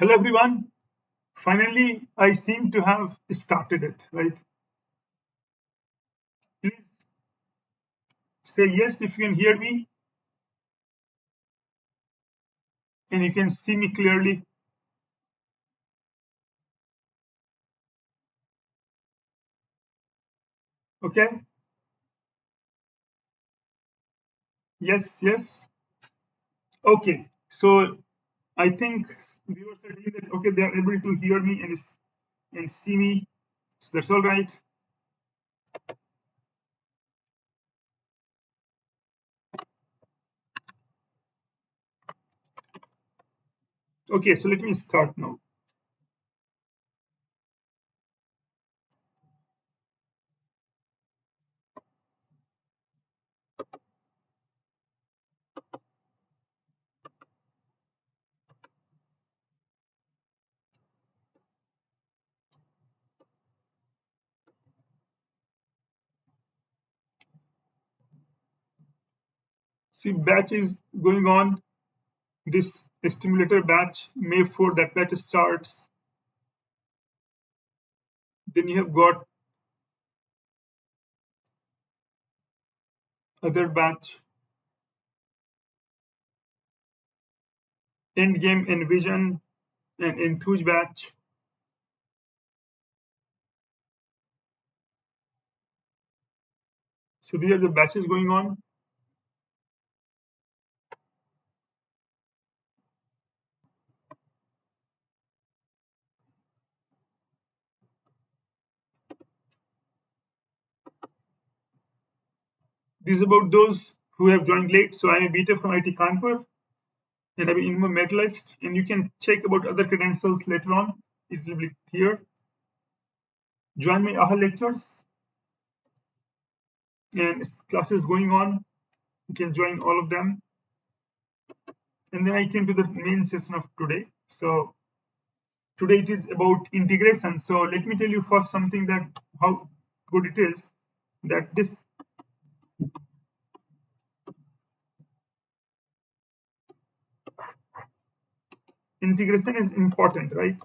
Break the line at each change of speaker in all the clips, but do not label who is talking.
Hello everyone. Finally, I seem to have started it, right? Please say yes if you can hear me and you can see me clearly. Okay? Yes, yes. Okay. So I think viewers are telling that okay, they are able to hear me and see me. So that's all right. Okay, so let me start now. See, batch is going on. This stimulator batch, May 4, that batch starts. Then you have got other batch, Endgame, Envision, and Enthuse batch. So these are the batches going on. This is about those who have joined late. So I'm a beta from IT Kanpur and I'm an medalist. And you can check about other credentials later on. It will be here. Join my AHA lectures and classes going on. You can join all of them. And then I came to the main session of today. So today it is about integration. So let me tell you first something that how good it is that this integration is important, right?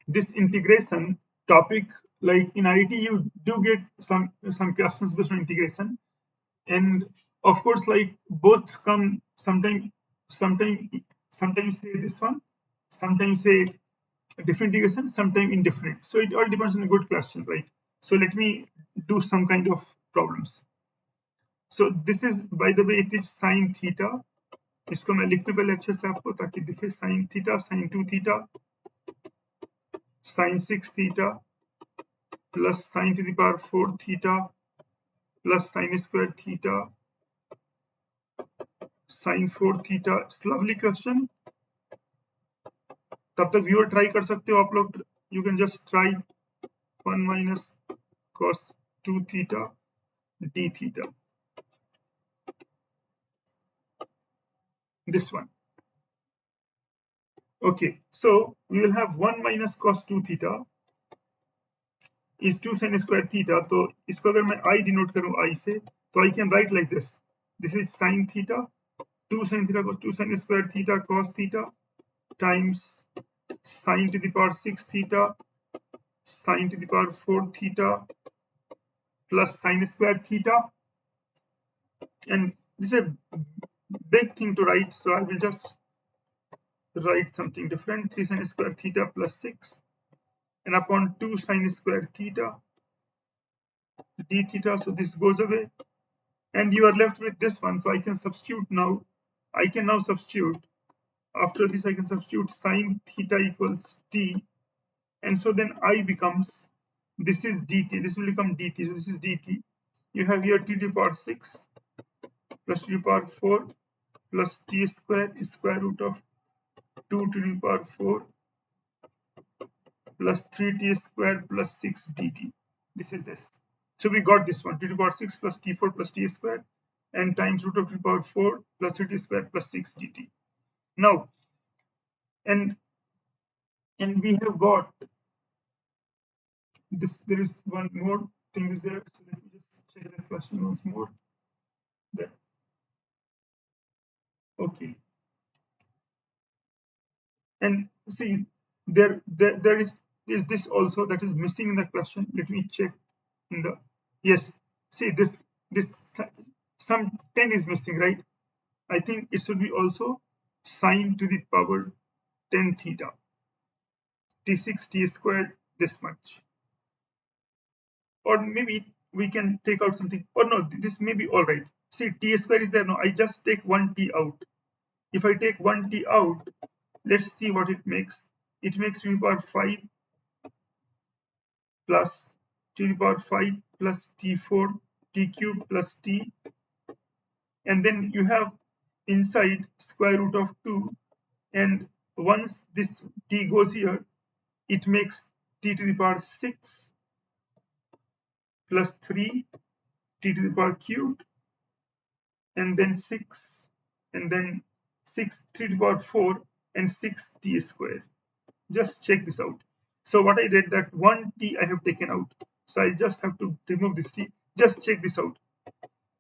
This integration topic, like in IT, you do get some questions based on integration, and of course, like both come sometime sometimes say this one, sometimes say different integration, sometimes indifferent. So it all depends on a good question, right? So let me do some kind of problems. So this is, by the way, it is sin theta. इसको मैं लिखने पहले अच्छे से आपको ताकि दिखे sin theta, sin 2 theta, sin 6 theta plus sin to the power 4 theta plus sin square theta sin 4 theta. It's lovely question. तब तक व्यूअर ट्राई कर सकते हो आप लोग. You can just try 1 minus cos 2 theta d theta. This one. Okay, so we will have 1 minus cos 2 theta is 2 sin square theta. तो इसको अगर मैं I denote करूं I से, तो I can write like this. This is sin theta, 2 sin theta cos 2 sin square theta cos theta times sin to the power 6 theta sin to the power 4 theta plus sin square theta. And this is a big thing to write, so I will just write something different. 3 sin square theta plus 6 and upon 2 sin square theta d theta. So this goes away and you are left with this one. So I can substitute now. I can now substitute. After this, I can substitute sin theta equals t. And so then I becomes, this is dt. This will become dt. So this is dt. You have here t to the power 6 plus t to the power 4 plus t square is square root of 2 to the power 4 plus 3t square plus 6 dt. This is this. So we got this one, t to the power 6 plus t4 plus t square and times root of 2 to the power 4 plus 3t square plus 6 dt. Now, and we have got this. There is one more thing is there. So let me just check that question once more. That Okay, and see there is this also that is missing in the question. Let me check in the, yes, see this some 10 is missing, right? I think it should be also sine to the power 10 theta, t6 t squared, this much. Or maybe we can take out something, or no, this may be all right. See, t square is there. No, I just take one t out. If I take one t out, let's see what it makes. It makes t to the power 5 plus t to the power 5 plus t4 t cube plus t, and then you have inside square root of 2, and once this t goes here, it makes t to the power 6 plus 3 t to the power cubed, and then 6, and then 6 3 to the power 4 and 6 t squared. Just check this out. So what I did, that one t I have taken out, so I just have to remove this t. Just check this out.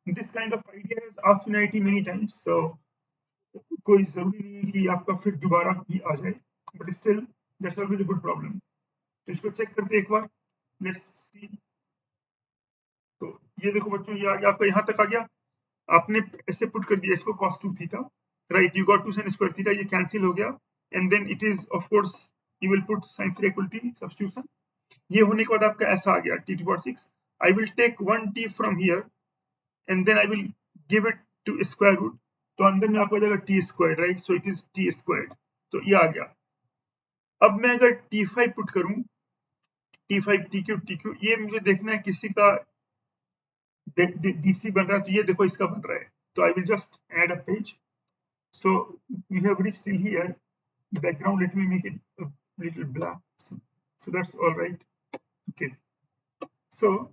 This kind of idea is asked in IT many times, so कोई जरूरी नहीं है कि आपका फिर दोबारा भी आ जाए, but still that's always a good problem. तो इसको चेक करते एक बार, let's see. तो ये देखो बच्चों, ये आ गया आपका, यहाँ तक आ गया. आपने ऐसे पुट कर दिया इसको cos 2 theta, right? You got 2 sin square theta, ये cancel हो गया, and then it is of course you will put sin theta equal to substitution. ये होने के बाद आपका ऐसा आ गया t to the power 6. I will take 1t from here and then I will give it to square root. तो अंदर में आपको आ जाएगा t squared, right? So it is t squared. तो ये आ गया. अब मैं अगर t5 पुट करूं, t5 t cube, ये मुझे देखना है किसी का dc बन रहा है, तो ये देखो इसका बन रहा है. तो I will just add a page. So we have reached till here. Background, let me make it a little black. So that's all right. Okay. So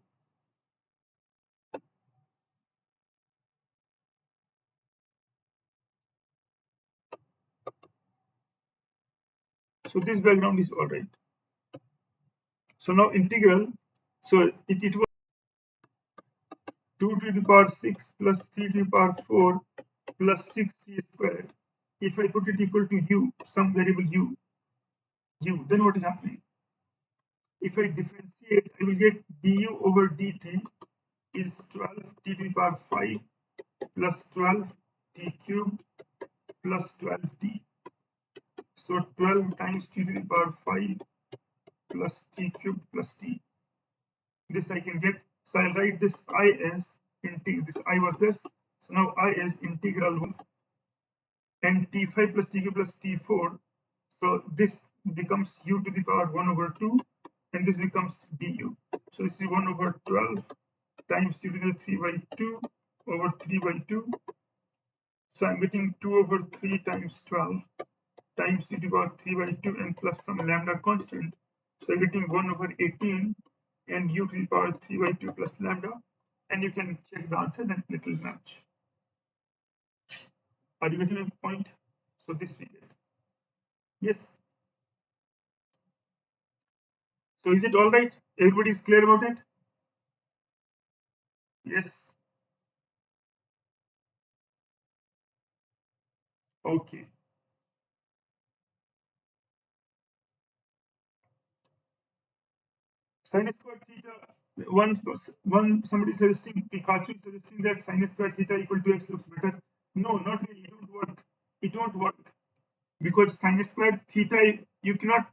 this background is all right. So now integral. So it was 2 to the power 6 plus 3 to the power 4 plus 6t squared. If I put it equal to u, some variable u, then what is happening? If I differentiate, I will get du over dt is 12t to the power 5 plus 12t cubed plus 12t. So 12 times t to the power 5 plus t cubed plus t. This I can get. So I'll write this I as integral. This I was this. So now I is integral 1 and t5 plus t cube plus t4. So this becomes u to the power 1 over 2 and this becomes du. So this is 1 over 12 times u to the 3 by 2 over 3 by 2. So I'm getting 2 over 3 times 12 times u to the power 3 by 2 and plus some lambda constant. So I'm getting 1 over 18 and u to the power 3 by 2 plus lambda, and you can check the answer, then it will match. Are you getting my point? So this we get. Yes. So is it all right? Everybody is clear about it? Yes. Okay. Sin square theta. One somebody suggesting, Pikachu is suggesting that sin square theta equal to x looks better. No, not really. It won't work. It won't work because sin square theta you cannot,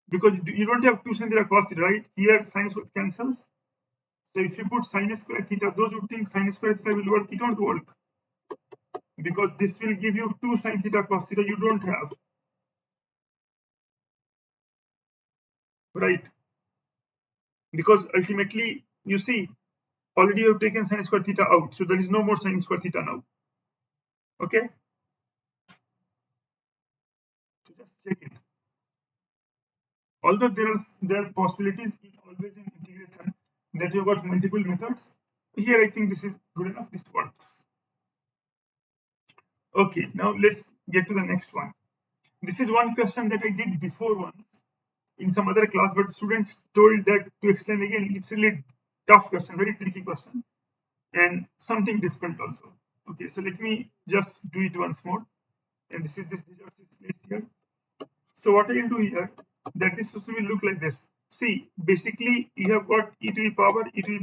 because you don't have 2 sin theta cos theta, right? Here sin square cancels. So if you put sin square theta, those who think sin square theta will work, it won't work because this will give you 2 sin theta cos theta you don't have, right? Because ultimately, you see, already you have taken sin square theta out, so there is no more sin square theta now. Okay, so just check it. Although there are possibilities always in integration that you've got multiple methods, here I think this is good enough. This works. Okay, now let's get to the next one. This is one question that I did before once in some other class, but students told that to explain again. It's really tough question, very tricky question, and something difficult also. Okay, so let me just do it once more, and this result is placed here. So what I will do here, that this system will look like this. See, basically you have got e to the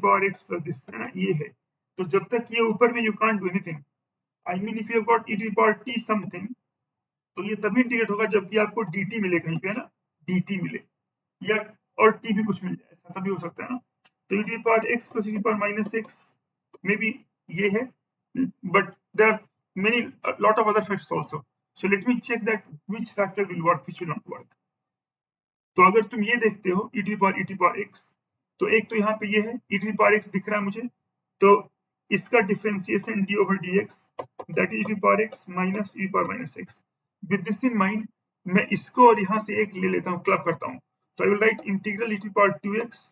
power x plus this, है ना, ये है. तो जब तक ये ऊपर में you can't do anything. I mean if you have got e to the power t something, तो ये तभी इंटीग्रेट होगा जबकि आपको dt मिले कहीं पे, है ना, dt मिले, या और t भी कुछ मिल जाए, ऐसा तभी हो सकता है ना. तो e to the power x plus e to the power minus x maybe ये है, but there are a lot of other factors also. So let me check that which factor will work, which will not work. तो अगर तुम ये देखते हो e to the power x, तो एक तो यहाँ पे ये है e to the power x दिख रहा है मुझे, तो इसका differentiation d over dx, that is e to the power x minus e to the power minus x. With this in mind, मैं इसको और यहाँ से एक ले लेता हूँ, क्लब करता हूँ. So I will write integral e to the power 2x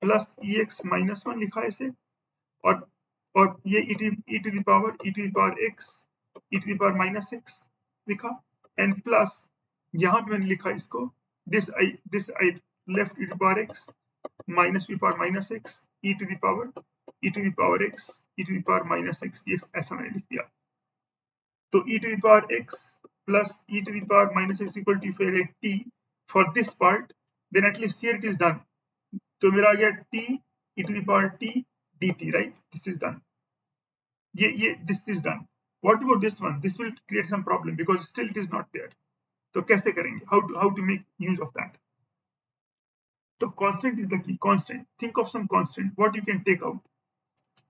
plus ex minus 1 लिखा है इसे, और ये e to the power x e to the power minus x लिखा, and plus यहाँ पे मैंने लिखा इसको this I left e to the power x minus e to the power minus x e to the power x e to the power minus x dx, ऐसा मैंने लिख दिया. तो e to the power x plus e to the power minus x equal to, if I write t for this part, then at least here it is done. तो मेरा आ गया t e to the power t dt, right? This is done. This is done. What about this one? This will create some problem because still it is not there. तो कैसे करेंगे? How to make use of that? So constant is the key. Constant. Think of some constant. What you can take out?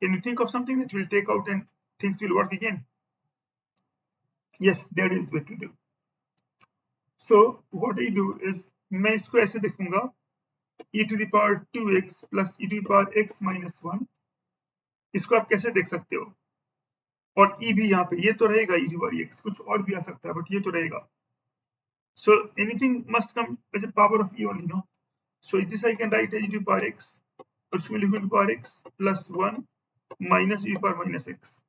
Can you think of something that you will take out and things will work again? Yes, there is way to do. So what I do is मैं इसको ऐसे देखूंगा e to the power 2x plus e to the power x minus 1. इसको आप कैसे देख सकते हो? और e भी यहाँ पे, ये तो रहेगा e to the power x, कुछ और भी आ सकता है, बट ये तो रहेगा. So anything must come as a power of e only, no? So this I can write as e to the power x, or उसमें लिखूँ e to the power x plus 1 minus e to the power minus x,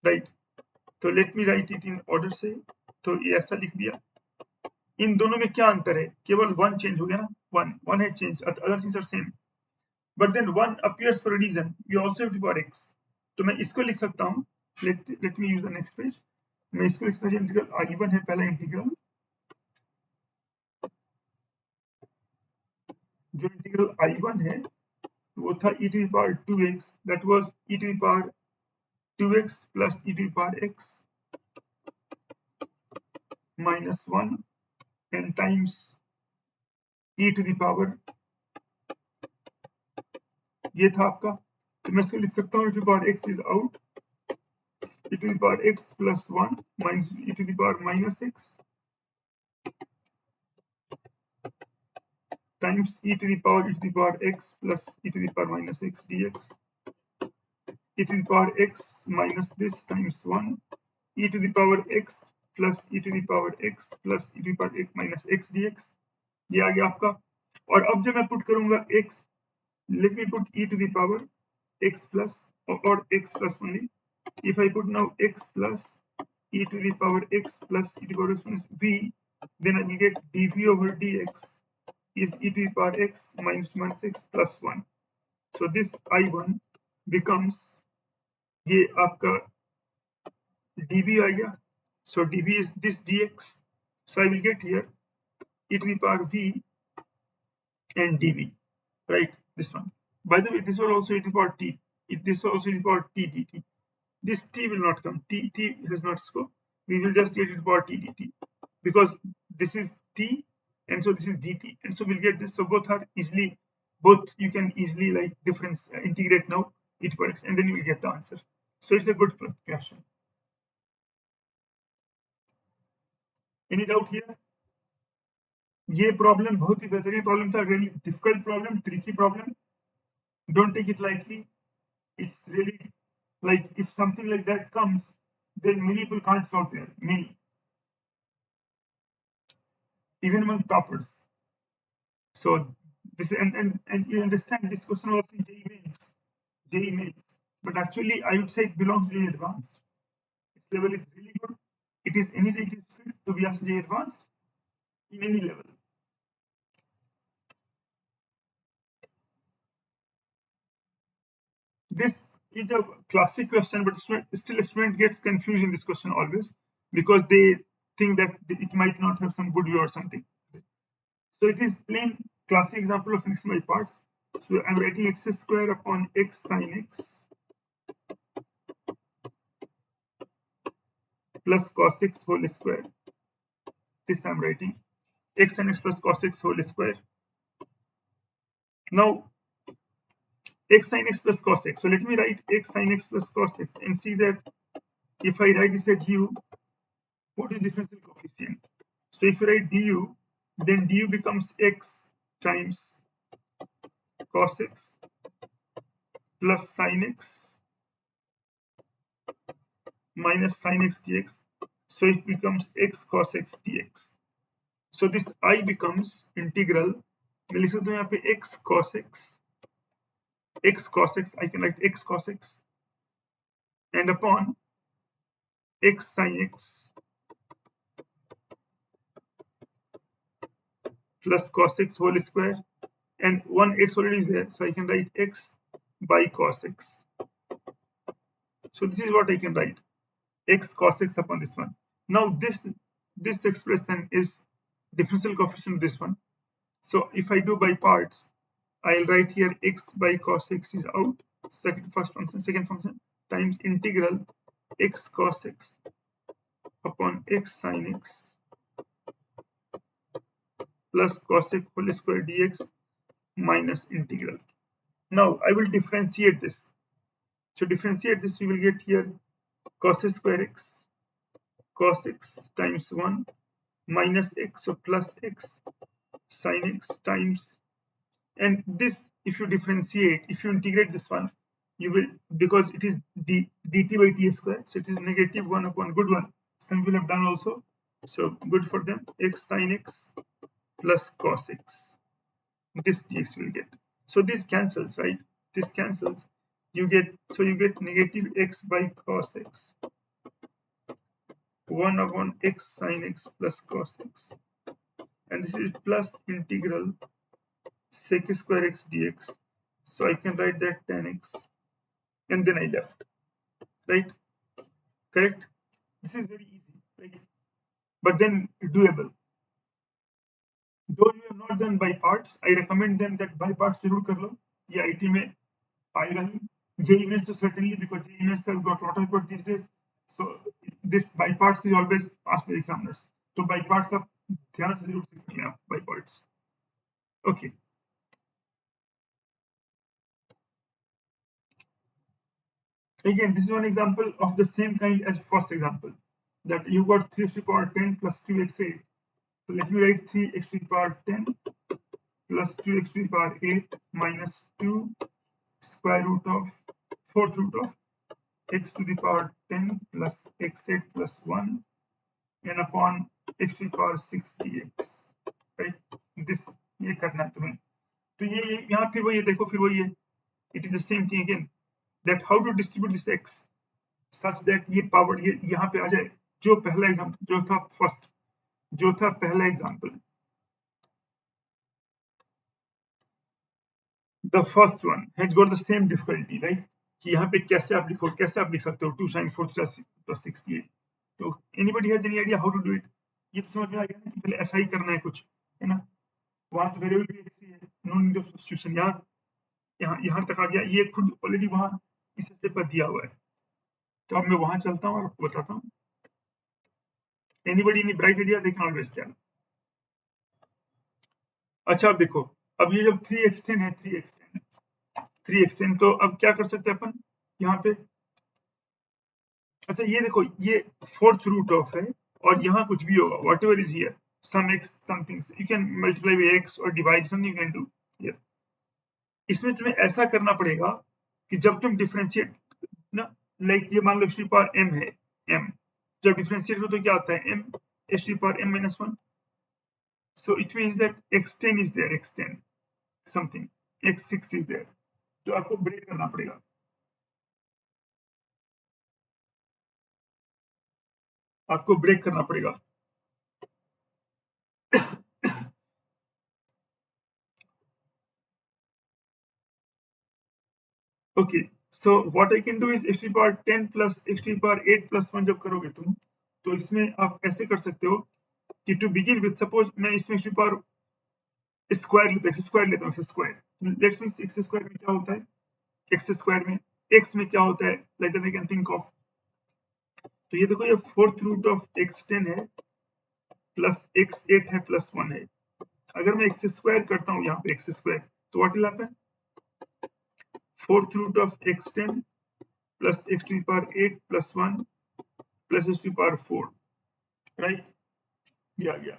right? तो let me write it in order से. तो ये ऐसा लिख दिया. इन दोनों में क्या अंतर है? केवल 1 चेंज हो गया ना, 1 है change, other things are same. But then 1 appears for a reason. We also have to power x. तो मैं इसको लिख सकता हूँ. Let me use the next page. मैं इसको लिख सकता हूँ, इंटीग्रल I1 है पहला इंटीग्रल, जो इंटीग्रल I1 है वो था e to the power 2x, that was e to the power 2x plus e to the power x minus 1 and times e to the power, ये था आपका. तो मैं इसको लिख सकता हूँ e to the power x is out, e to the power x plus 1 minus e to the power minus x times e to the power x plus e to the power minus x dx, e to the power x minus this times 1 e to the power x plus e to the power x plus e to the power x minus x dx. ये आ गया आपका. और अब जब मैं put करूंगा x, let me put e to the power x plus or x plus only. If I put now x plus e to the power x plus e to the power x minus v, then I will get dv over dx is e to the power x minus 1/6 plus 1. So this I1 becomes, ये आपका dv आ गया. So dv is this dx. So I will get here e to the power v and dv, right? This one. By the way, this was also e to the power t. This was also e to the power t dt. This t will not come. T has not scope. We will just get e to the power t dt because this is t and so this is dt, and so we'll get this. So both you can easily like difference integrate now e to the power x, and then you will get the answer. So it's a good question. Any doubt here? ये problem बहुत ही बेहतरीन problem था, really difficult problem, tricky problem. Don't take it lightly. It's really like if something like that comes, then many people can't solve there. Many, even among toppers. So this and you understand this question was in JEE mains, but actually I would say it belongs to JEE advanced. Its level is really good. It is fit to be asked JEE advanced in any level. This is a classic question, but still a student gets confused in this question always because they think that it might not have some good view or something. So it is plain classic example of x by parts. So I'm writing x square upon x sin x plus cos x whole square. This I'm writing x sin x plus cos x whole square. Now x sin x plus cos x. So let me write x sin x plus cos x and see that if I write this at u, what is differential coefficient? So if you write du, then du becomes x times cos x plus sin x minus sin x dx. So it becomes x cos x dx. So this I becomes integral. मैं लिख सकता हूँ यहाँ पे x cos x, I can write x cos x and upon x sin x plus cos x whole square, and one x already is there, so I can write x by cos x. So this is what I can write, x cos x upon this one. Now this expression is differential coefficient of this one. So if I do by parts, I'll write here x by cos x is out, first function, second function, times integral x cos x upon x sin x plus cos x whole square dx minus integral. Now I will differentiate this. To differentiate this, we will get here cos square x times 1 minus x, so plus x sin x times, and this if you differentiate, if you integrate this one, you will, because it is dt by t square, so it is negative 1 upon good one. Some people have done also, so good for them, x sin x plus cos x, this dx will get. So this cancels, right? This cancels. You get negative x by cos x 1 upon x sin x plus cos x, and this is plus integral sec square x dx. So I can write that tan x, and then I left, right? Correct? This is very easy, right? But then doable. Though you have not done by parts, I recommend them that by parts जरूर कर लो. ये IT में आएगा ही. JEE Mains तो certainly, because JEE Mains have got lot of effort these days. So this by parts is always asked by examiners. So by parts आप ध्यान से जरूर सीख लें आप by parts. Okay. Again, this is one example of the same kind as first example. That you got 3 to the power 10 plus 2x8. So let me write 3x to the power 10 plus 2x to the power 8 minus 2 square root of 4th root of x to the power 10 plus x8 plus 1 and upon x to the power 6 dx. Right? This ये करना है तुम्हें. तो ये यहाँ फिर वही देखो, फिर वही है. It is the same thing again. That how to distribute this x such that ये पावर ये यहाँ पे आ जाए. जो पहला एग्जाम्पल जो था फर्स्ट, जो था पहला example, the first one has got the same difficulty, right? कि यहाँ पे कैसे आप लिखो, कैसे आप लिख सकते हो 2 sin 4 plus 68. तो anybody has any idea how to do it? ये तो समझ में आ गया ना कि पहले ऐसा ही करना है कुछ, है ना? वहां तो वेरिएबल भी एक ही है, नो नीड ऑफ सब्स्टिट्यूशन. यहाँ तक आ गया, ये खुद ऑलरेडी वहां इस स्टेप पर दिया हुआ है. तो अब मैं वहां चलता हूँ और आपको बताता हूँ. Anybody any bright idea? They can always tell. अच्छा अब देखो, अब ये जब 3x10 है, 3x10, तो अब क्या कर सकते हैं अपन यहाँ पे. अच्छा ये देखो, ये 4th रूट ऑफ है और यहाँ कुछ भी होगा, whatever is here, some x something, you can multiply by x और divide something you can do here. इसमें तुम्हें ऐसा करना पड़ेगा कि जब तुम डिफरेंशिएट ना, लाइक ये मान लो x टू पावर m है, m जब डिफरेंशिएट हो तो क्या आता है, m h to power m minus 1. So it means that x10 is there, x10 something, x6 is there. तो आपको ब्रेक करना पड़ेगा. आपको ब्रेक करना पड़ेगा. Okay So what I can do is x to the power 10 plus x to the power 8 plus 1 जब करोगे तुम, तो इसमें आप ऐसे कर सकते हो कि टू बिगिन विद सपोज मैं इसमें x to the power square लेता हूँ, x स्क्वायर लेता हूँ, x square let's mean x square में क्या होता है, x स्क्वायर में x में क्या होता है, like that I can think of, तो ये देखो ये फोर्थ रूट ऑफ x10 है प्लस x8 है प्लस 1 है। अगर मैं x स्क्वायर करता हूँ यहाँ पे x स्क्वायर, तो what will happen, fourth root of x10 plus x to the power 8 plus 1 plus x to the power 4, right, ये आ गया।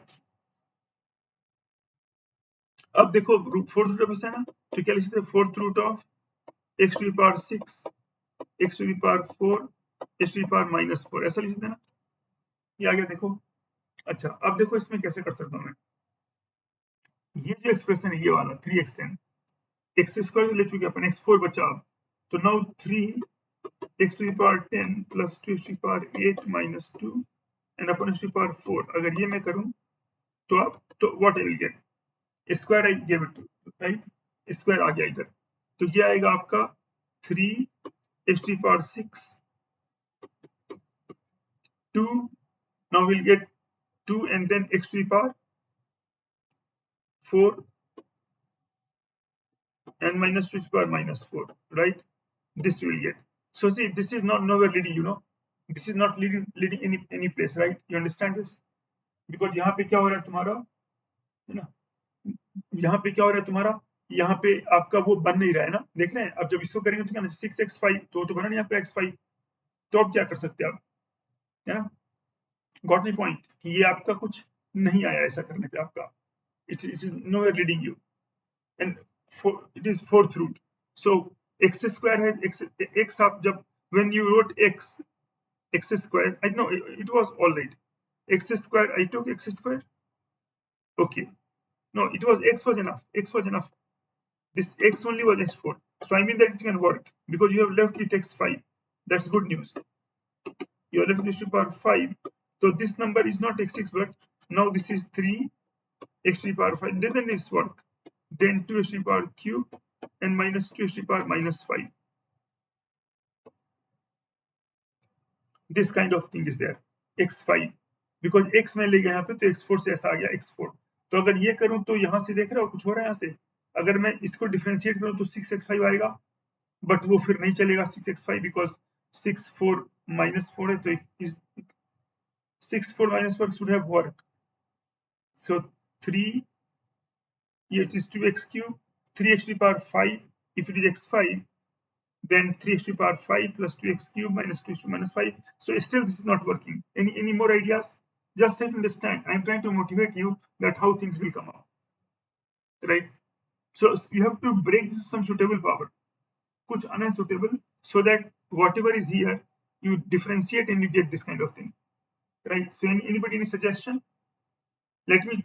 अब देखो फोर्थ रूट ऑफ है ना, तो क्या लिख सकते हैं, fourth root of x to the power 6 x to the power 4 x to the power -4, ऐसा लिख सकते हैं ना, ये आ गया देखो। अच्छा अब देखो इसमें कैसे कर सकता हूँ मैं, ये जो एक्सप्रेशन है ये वाला 3x10 x स्क्वायर ले चुके अपन, x4 बचा अब, तो now 3x to the power 10 plus 2x to the power 8 minus 2 and upon x to the power 4, अगर ये मैं करूं तो अब तो what I will get, square I give it right, square आ गया इधर, तो ये आएगा आपका 3x to the power 6 2, now we'll get 2 and then x to the power 4 and minus 2 to the power -4, right, this we will get. So see, this is not nowhere leading, you know, this is not leading any place, right, you understand this, because यहाँ पे क्या हो रहा है तुम्हारा, है ना, यहाँ पे क्या हो रहा है तुम्हारा, यहाँ पे आपका वो बन नहीं रहा है ना, देख रहे हैं, अब जब इसको करेंगे तो क्या 6x5 तो बना नहीं आपका x5, तो अब क्या कर सकते हैं आप, है ना, गॉट माय पॉइंट, कि ये आपका कुछ नहीं आया ऐसा करने पे आपका, it is nowhere leading you, and it is fourth root, so x square has x up, जब when you wrote x square, I know it was all right, x square I took x square, okay, no, it was x was enough, this x only was x4, so I mean that it can work because you have left with x5, that's good news, you are left with x to the power 5, so this number is not x6 but now this is 3 x to the power 5, then this work, then 2 x to the power cube and minus 2 x to the power -5, this kind of thing is there, x5 because x मैं ले गया यहाँ पे तो x4 से ऐसा आ गया x4, तो अगर ये करूं तो यहाँ से देख रहे हो कुछ हो रहा है, यहाँ से अगर मैं इसको डिफरेंशिएट करूं तो 6x5 आएगा, बट वो फिर नहीं चलेगा 6x5 बिकॉज 6 4 -4 है, तो 6 4 -4 should have worked, so 3 it is 2x cube 3x to the power 5, if it is x5 then 3x to the power 5 plus 2x cube minus 2x to -5, so still this is not working. Any more ideas, just try to understand, I'm trying to motivate you that how things will come out, right, so you have to break some suitable power, kuch unsuitable, so that whatever is here you differentiate and you get this kind of thing, right, so anybody any suggestion, let me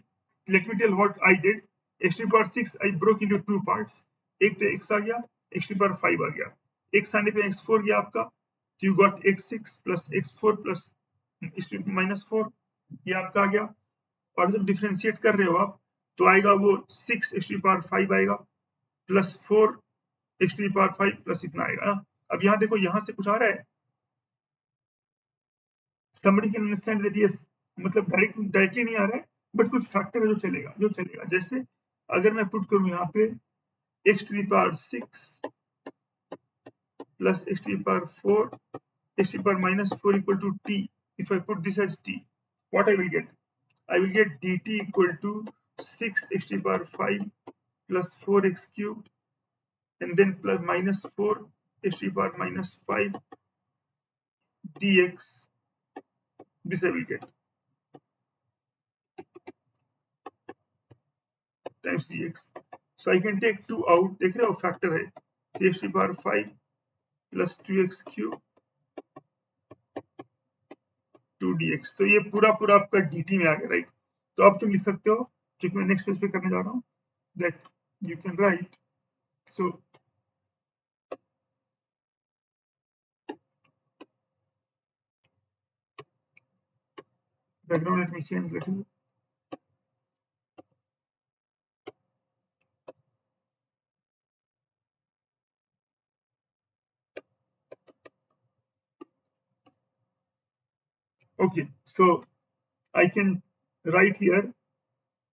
tell what I did, x to the power 6 I broke into two parts, एक तो x आ गया, x to the power 5 आ गया, x आने पे x4 गया आपका, तो you got x6 plus x4 plus x to -4, ये आपका आ गया, और जब डिफरेंशिएट कर रहे हो आप तो आएगा वो 6 x to the power 5 आएगा plus 4 x to the power 5 plus इतना आएगा ना, अब यहाँ देखो यहाँ से कुछ आ रहा है, somebody can understand that yes, मतलब डायरेक्टली नहीं आ रहा है बट कुछ फैक्टर है जो चलेगा, जैसे अगर मैं पुट करूं यहाँ पे x to the power 6 plus x to the power 4 x to the power -4 equal to t, if I put this as t, what I will get, I will get dt equal to 6 x to the power 5 plus 4x cubed and then plus -4 x to the power -5 dx, this I will get times dx, so I can take 2 out, देख रहे हो factor है 3x to the power 5 plus 2x cube 2 dx, तो ये पूरा आपका dt में आ गया, राइट, तो अब तुम लिख सकते हो, जो मैं नेक्स्ट पेज पे करने जा रहा हूँ, that you can write, so background let me change little, Okay, so I can write here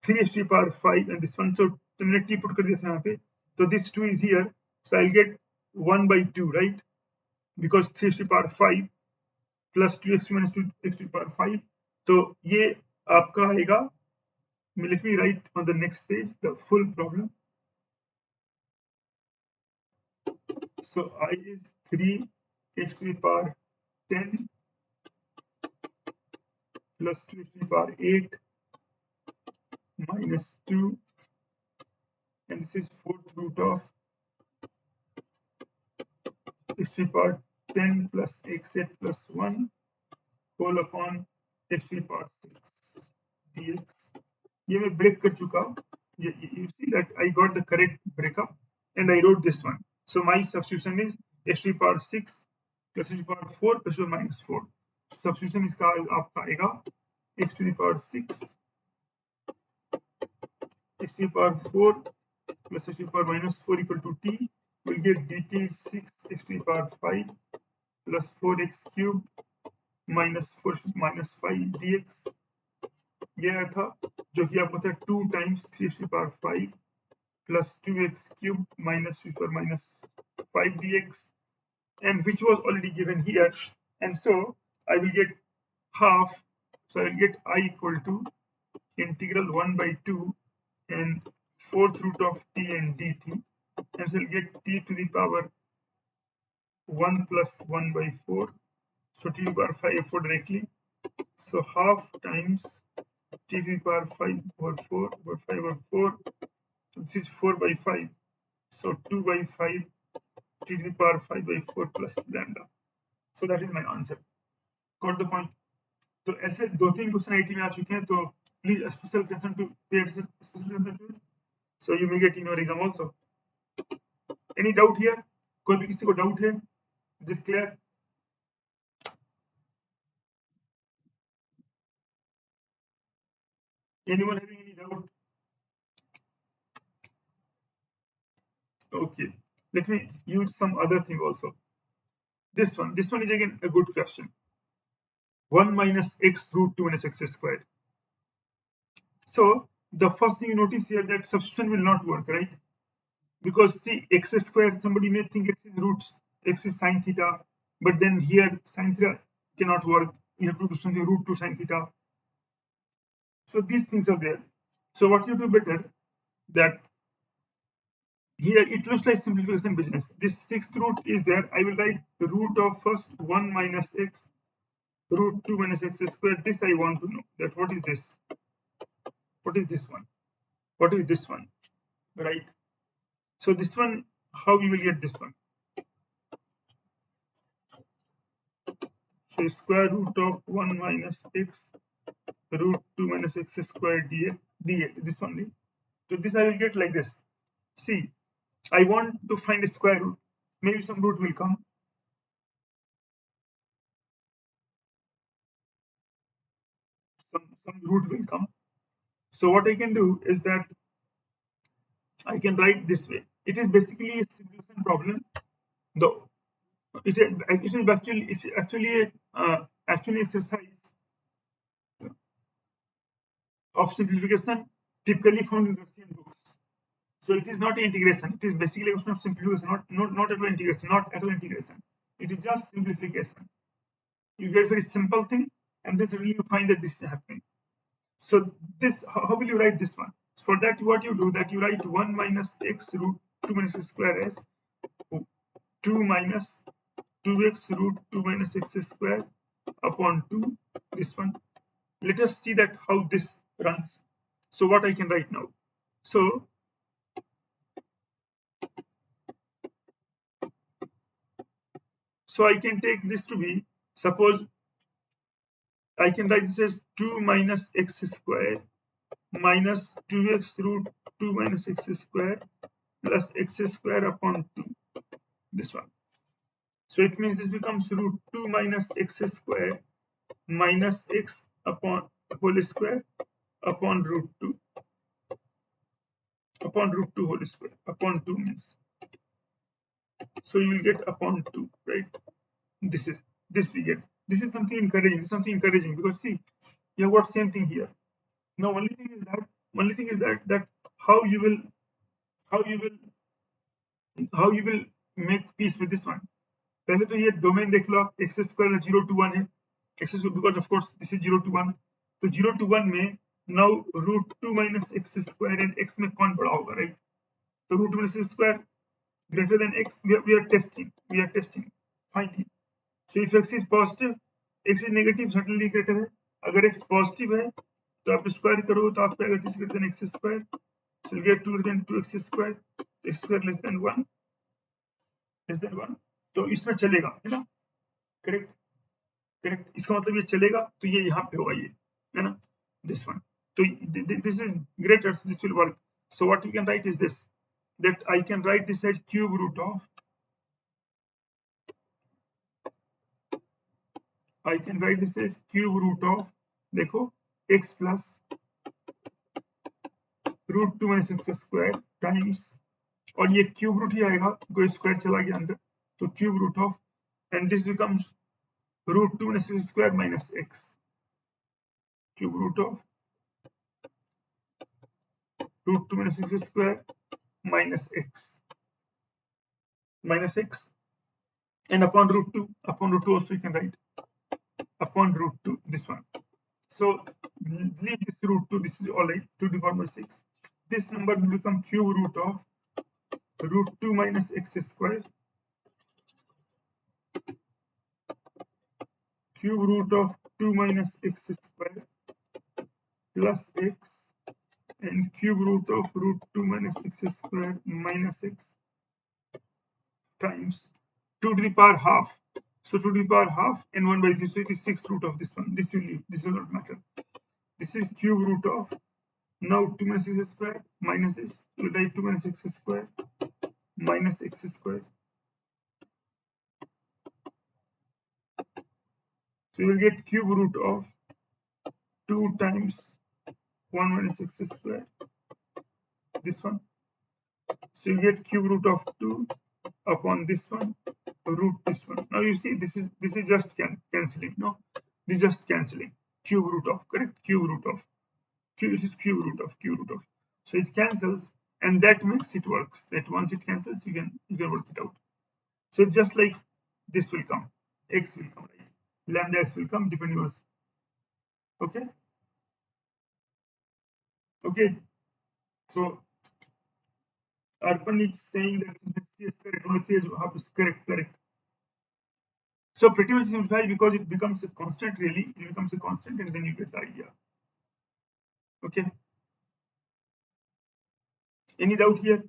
3 to the power 5 and this one. So तुमने t put कर दिया था यहाँ पे. So this 2 is here. So I'll get 1 by 2, right? Because 3 to the power 5 plus 2x minus 2x to the power 5. तो ये आपका आएगा. Let me write on the next page the full problem. So I is 3x to the power 10 plus 2x to the power 8 minus 2, and this is 4th root of x to the power 10 plus x8 plus 1 whole upon x to the power 6 dx. ये मैं break कर चुका. You see that I got the correct breakup and I wrote this one. So my substitution is x to the power 6 plus x to the power 4 plus or minus 4. Substitution इसका आपका आएगा x to the power 6 x to the power 4 plus x to the power minus 4 equal to t. We'll get dt 6 x to the power 5 plus 4x cubed minus 4 minus 5 dx. ये आया था जो कि आपको था 2 times 3 to the power 5 plus 2x cubed minus 3 power minus 5 dx, and which was already given here, and so I will get half. So I will get I equal to integral 1 by 2 and 4th root of t and dt, and so I'll get t to the power 1 plus 1 by 4. So t to the power 5 4 directly. So half times t to the power 5 over 4 over 5 over 4. So this is 4 by 5. So 2 by 5 t to the power 5 by 4 plus lambda. So that is my answer. Got the point? तो ऐसे 2-3 question IT में आ चुके हैं, तो please special attention to pay special attention to. So you may get in your exam also. Any doubt here? कोई भी किसी को डाउट है? Is it clear? Anyone having any doubt? Okay, let me use some other thing also. This one is again a good question. 1 minus x root 2 minus x squared. So the first thing you notice here that substitution will not work, right? Because see, x squared, somebody may think x is roots, x is sine theta, but then here sine theta cannot work. You have to do something root 2 sine theta. So these things are there. So what you do better, that here it looks like simplification business. This 6th root is there. I will write the root of first 1 minus x root 2 minus x squared. This I want to know, that what is this? What is this one? What is this one? Right? So this one, how we will get this one? So square root of 1 minus x root 2 minus x squared dx, this one. So this I will get like this. See, I want to find a square root. Maybe some root will come. Some root will come. So what I can do is that I can write this way. It is basically a simplification problem. Though it is actually exercise of simplification typically found in Russian books. So it is not integration. It is basically a question of simplification, not at all integration, not at all integration. It is just simplification. You get a very simple thing, and then suddenly you find that this is happening. So this, how will you write this one? For that, what you do, that you write 1 minus x root 2 minus x square as 2 minus 2x root 2 minus x square upon 2, this one. Let us see that how this runs. So what I can write now? So I can take this to be, suppose I can write this as 2 minus x square minus 2x root 2 minus x square plus x square upon 2, this one. So it means this becomes root 2 minus x square minus x upon whole square upon root 2 whole square upon 2 means. So you will get upon 2, right? This we get. This is something encouraging, because see, you have got same thing here. Now only thing is that how you will how you will how you will make peace with this one. पहले तो ये domain देख लो आप, x square 0 to 1 है, x because of course this is 0 to 1, तो 0 to 1 में now √2 minus x square and x में कौन बड़ा होगा, राइट? तो √2 minus x square greater than x, we are testing finding. So if x is positive, x is negative, certainly greater है. अगर x positive है तो आप स्क्वायर करो तो आपको आएगा this greater than x square, so you get 2 greater than 2x square, x square less than 1, तो इसमें चलेगा, है ना? करेक्ट, इसका मतलब ये चलेगा, तो ये यहाँ पे होगा, ये है ना, दिस वन. तो this is greater, this will work. So what you can write is this, that I can write this as cube root of, I can write this as cube root of, देखो x plus √2 minus x square times, और ये cube root ही आएगा, कोई square चला गया अंदर, तो cube root of, and this becomes √2 minus x square minus x, cube root of √2 minus x square minus x, and upon √2 also you can write upon √2, this one. So leave this √2, this is all right, 2 to the power 6. This number will become cube root of √2 minus x square, cube root of 2 minus x square plus x, and cube root of √2 minus x square minus x times 2 to the power half. So 2 to the power half and 1 by 3. So it is 6th root of this one. This will leave. This will not matter. This is cube root of, now 2 minus x square minus this. So write 2 minus x square minus x square. So you will get cube root of 2 times 1 minus x square. This one. So you get cube root of 2 upon this one, root this one. Now you see this is just cancelling. No, this is just cancelling. Cube root of, correct? Cube root of. This is cube root of. So it cancels, and that makes it works. That once it cancels, you can work it out. So it's just like this will come. X will come, right? Lambda x will come depending on. Okay. Okay. So Arpan is saying that this is correct. So pretty much simplified because it becomes a constant, really. It becomes a constant, and then you get the idea. Okay. Any doubt here?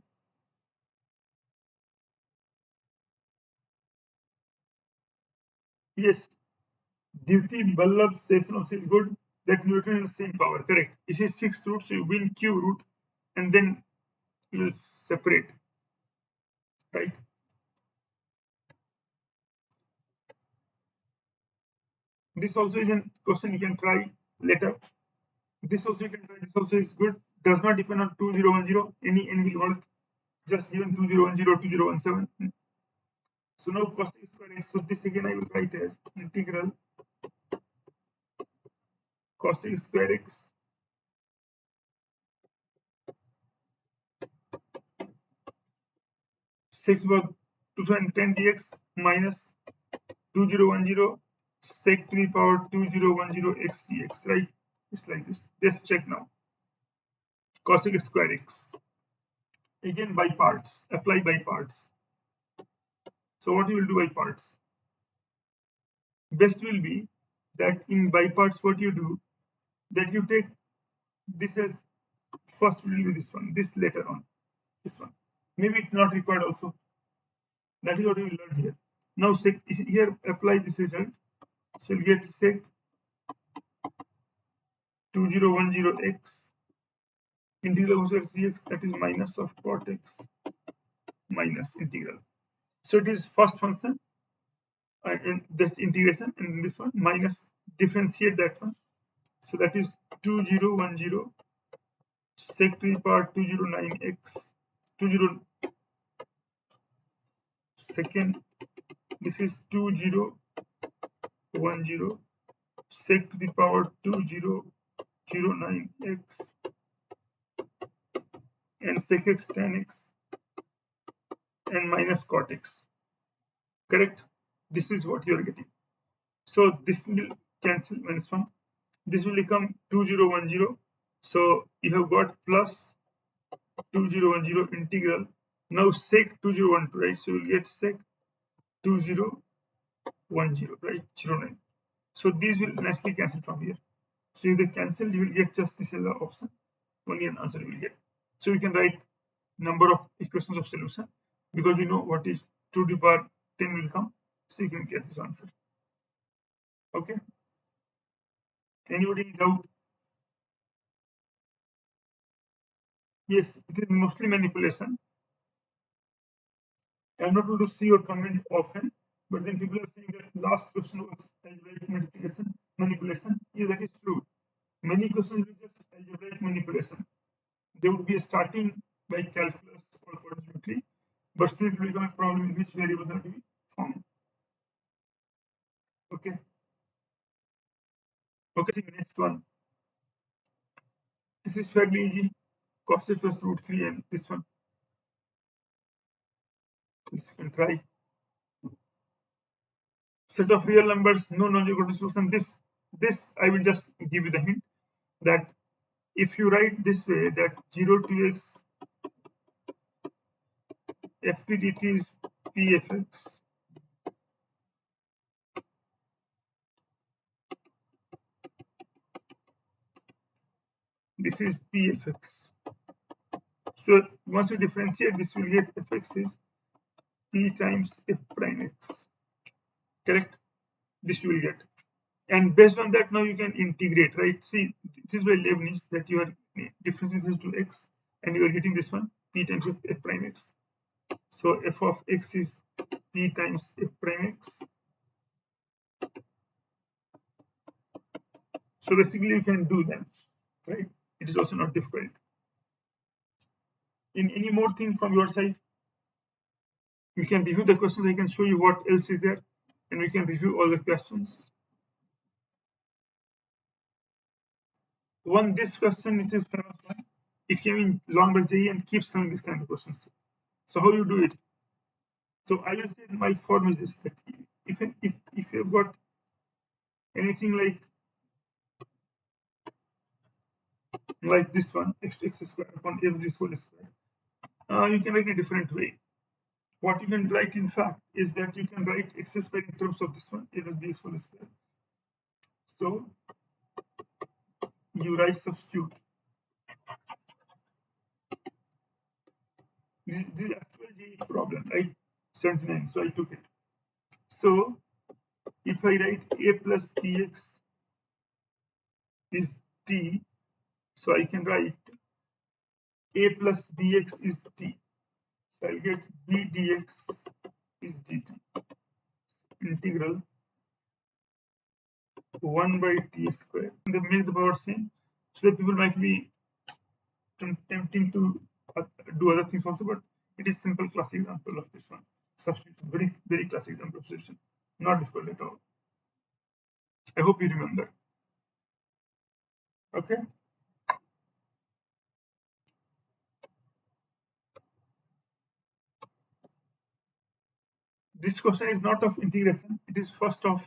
Yes. Duty Vallabh station of is good. That Newton is same power. Correct. This is 6th root, so you win cube root, and then you will separate. Right. This also is a question you can try later. This also you can try. This also is good. Does not depend on 2010. Any n will work. Just even 2010, 2017. So now cos square x. So this again I will write as integral cos square x sec 2010 dx minus 2010 sec to the power 2010 x dx, right? It's like this. Just check now. Cos square x. Again by parts. Apply by parts. So what you will do by parts? Best will be that in by parts what you do, that you take this as first will be this one, this later on, this one. Maybe it's not required also. That is what we will learn here. Now sec, here apply this result. So you get sec 2010x integral of dx, that is minus of cot x minus integral. So it is first function and this integration, and this one minus differentiate that one. So that is 2010 sec to the power 209x 20 second. This is 2010 10 sec to the power 2009x and sec x tan x and minus cot x. Correct? This is what you are getting. So this will cancel minus 1. This will become 2010. So you have got plus 2010 integral. Now sec 2012, right? So you will get sec 2010, right? 09. So these will nicely cancel from here. So if they cancel, you will get just this as the option. Only an answer you will get. So you can write number of equations of solution because we know what is 2 to the power 10 will come. So you can get this answer. Okay. Anybody doubt? Yes, it is mostly manipulation. I'm not able to see your comment often, but then people are saying that last question was algebraic manipulation. Yes, that is true. Many questions will just algebraic manipulation. They would be starting by calculus or quadrimetry, but still it will become a problem in which variables are to be found. Okay. Okay, next one. This is fairly easy. Cos a plus root 3 and this one. This you can try. Set of real numbers, no non-zero solution. This I will just give you the hint that if you write this way, that 0 to x ft dt is pfx, this is pfx. So once you differentiate, this will get fx is p times f prime x. Correct? This you will get. And based on that, now you can integrate, right? See, this is where Leibniz that you are differentiating this to x and you are getting this one, p times f prime x. So f of x is p times f prime x. So basically you can do them, right? It is also not difficult. In any more thing from your side, we can review the questions. I can show you what else is there and we can review all the questions. This question, it is famous one. It came in long by JEE and keeps coming this kind of questions. So how you do it? So I will say my form is this, that if you've got anything like this one, x squared upon f this whole square, you can write a different way. What you can write, in fact, is that you can write x squared in terms of this one, a plus bx whole square. So you write substitute. This is actual JEE problem, right? 79. So I took it. So if I write a plus bx is t, so I can write a plus bx is t. So I'll get b dx is dt. Integral 1 by t square. They make the power same, so that people might be tempting to do other things also, but it is simple classic example of this one. Substitution, very classic example of substitution, not difficult at all. I hope you remember. Okay. This question is not of integration, it is first of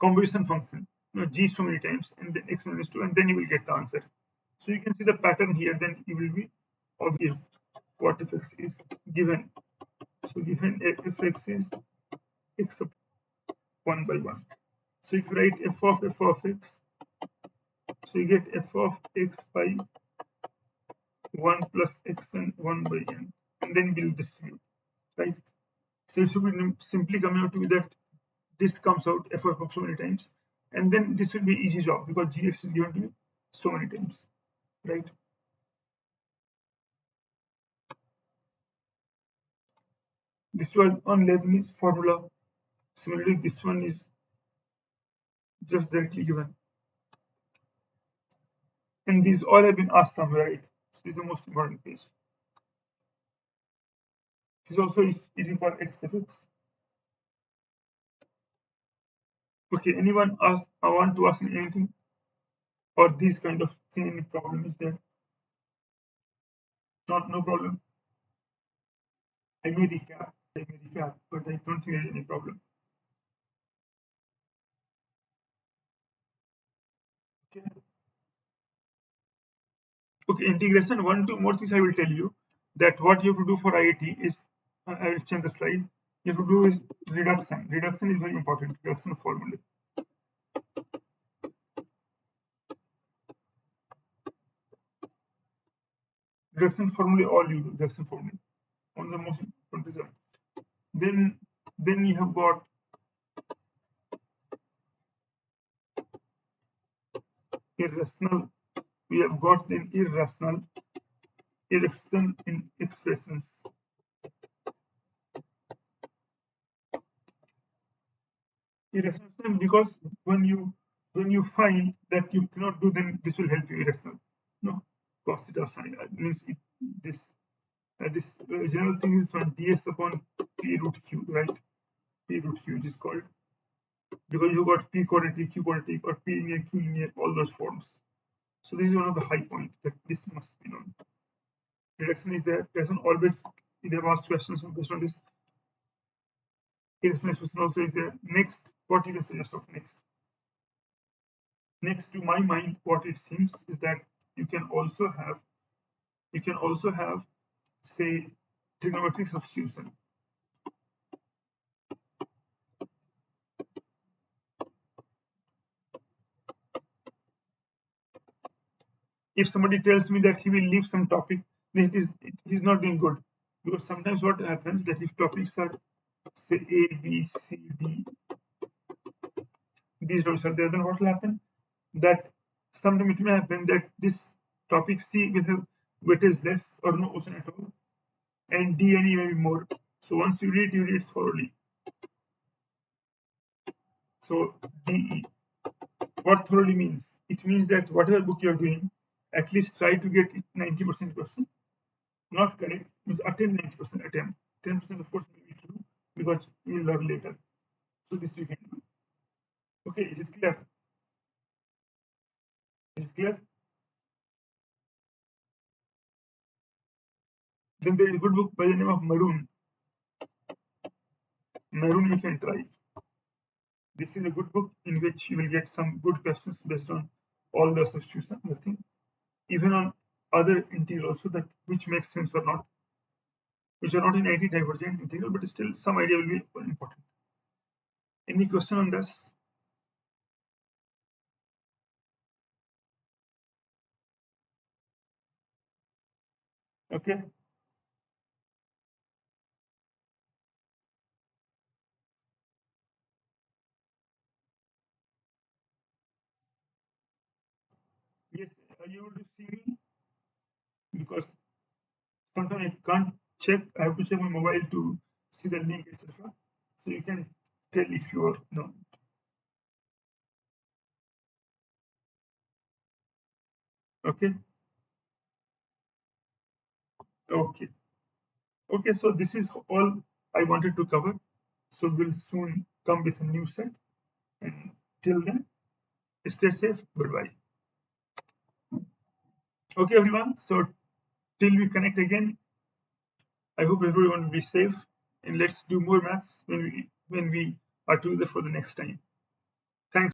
convolution function, g so many times and then x minus 2 and then you will get the answer. So you can see the pattern here, then it will be obvious what fx is given. So given fx is x 1 by 1. So if you write f of x, so you get f of x by 1 plus xn 1 by n, and then we'll distribute, right? So it should be simply coming out to be that this comes out f of so many times, and then this will be easy job because gx is given to you so many times, right? This was on Leibniz formula. Similarly, this one is just directly given. And these all have been asked somewhere, right? So this is the most important page. This also is e to the power x of x. Okay, anyone ask? I want to ask me anything or these kind of thing. Any problem is there? Not no problem. I may recap. But I don't think there's any problem. Okay. Okay, integration. One, two more things I will tell you that what you have to do for IIT is I will change the slide. You have to do is reduction. Reduction is very important. Reduction formula. Reduction formula all you do. Reduction formula. One of the most important result. Then you have got irrational. We have got then irrational irrational in expressions. Irrational because when you find that you cannot do, then this will help you. Irrational. No, cos theta sine means this general thing is from ds upon p root q, right? P root q is called because you got p quadratic, q quadratic, or p linear, q linear, all those forms. So this is one of the high points that this must be known. Reduction is there. Person always they have asked questions based on this. Irrational expression also is there. Next, what you can suggest of next? Next, to my mind, what it seems is that you can also have say trigonometric substitution. If somebody tells me that he will leave some topic, then he's not doing good, because sometimes what happens that if topics are say A, B, C, D, these topics are there, then what will happen? That sometimes it may happen that this topic C will have weightage less or no ocean at all, and D and E may be more. So once you read it thoroughly. So DE. What thoroughly means? It means that whatever book you're doing, at least try to get it 90% question. Not correct, means attempt 90% attempt. 10% of course may be true because you'll learn later. So this you can do. Okay, is it clear? Is it clear? Then there is a good book by the name of Maroon. Maroon you can try. This is a good book in which you will get some good questions based on all the substitution, nothing. Even on other integral also, that which makes sense or not, which are not in any divergent integral, but still some idea will be important. Any question on this? Okay. Yes, are you able to see me? Because sometimes I can't check. I have to check my mobile to see the link, etc. So you can tell if you are no. Okay. Okay. Okay. So this is all I wanted to cover. So we'll soon come with a new set. And till then, stay safe. Goodbye. Okay, everyone. So till we connect again, I hope everyone will be safe. And let's do more maths when we are together for the next time.